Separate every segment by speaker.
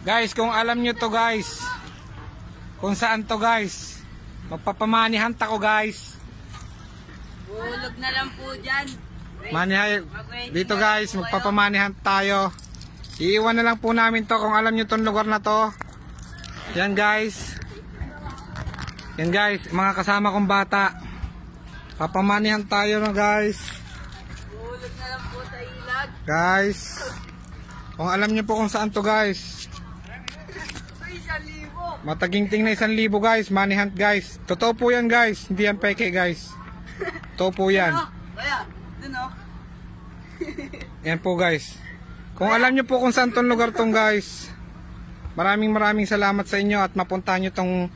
Speaker 1: Guys, kung alam nyo to guys, kung saan to guys, magpapamanihan ako guys.
Speaker 2: Hulog na lang po dyan.
Speaker 1: Manihay, dito guys, magpapamanihan tayo. Iiwan na lang po namin to kung alam nyo tong lugar na to. Yan guys. Yan guys, mga kasama kong bata. Papamanihan tayo na guys.
Speaker 2: Hulog na lang po sa ilag.
Speaker 1: Guys, kung alam nyo po kung saan to guys. Mataginting na 1,000 guys, money hunt guys. Totoo po yan guys, hindi yan peke guys. Totoo po yan.
Speaker 2: Kaya, dun o.
Speaker 1: Yan po guys. Kung alam nyo po kung saan tong lugar tong guys, maraming salamat sa inyo at mapuntahan nyo tong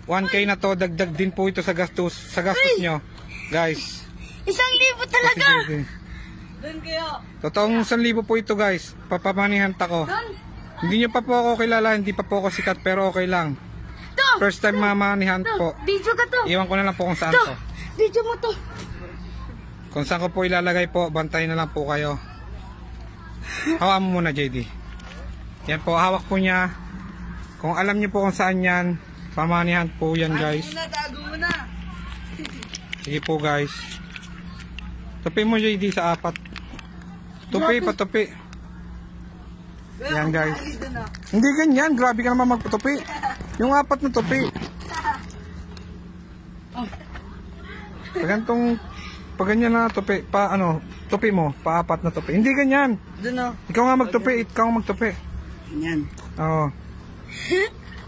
Speaker 1: 1K na to. Dagdag din po ito sa gastos nyo guys.
Speaker 2: 1,000 talaga. Dun kayo.
Speaker 1: Totoong 1,000 po ito guys. Papamanihan ako. Hindi nyo pa po ako kilala, hindi pa po ako sikat, pero okay lang. First time mamanihan po.
Speaker 2: Video ka to.
Speaker 1: Iwan ko na lang po kung saan to.
Speaker 2: Video mo to.
Speaker 1: Kung saan ko po ilalagay po, bantayin na lang po kayo. Hawakan mo muna JD. Yan po, hawak po niya. Kung alam nyo po kung saan yan, pamanihan po yan guys.
Speaker 2: Tago mo na.
Speaker 1: Sige po guys. Tupi mo JD sa 4. Tupi, patupi. Yan guys. Hindi ganyan, grabe ka naman magpatupi. Yung 4 na tupi. Pag ganyan na tupi, tupi mo, pa 4 na tupi. Hindi ganyan. Ikaw nga magtupi,
Speaker 2: Yan.
Speaker 1: Oo.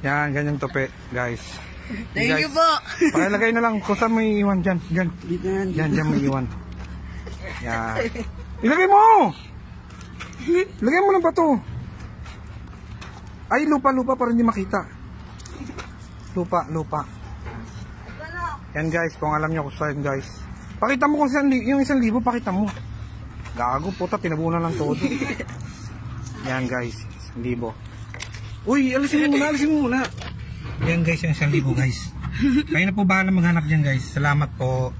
Speaker 1: Yan, ganyan tupi, guys.
Speaker 2: Thank you po.
Speaker 1: Pakilagay na lang kung saan mo iiwan dyan. Dyan.
Speaker 2: Dito yan.
Speaker 1: Dyan mo iiwan. Yan. Ilagay mo! Ilagay mo ng bato. Ay, lupa para hindi makita. Lupa. Yan guys, kung alam nyo kung saan guys. Pakita mo kung saan, yung 1,000, pakita mo. Gago, puta, tinabunan lang todo. Yan guys, 1,000. Uy, alisin mo muna. Yan guys, yung 1,000 guys. Kayo na po bahala maghanap dyan guys. Salamat po.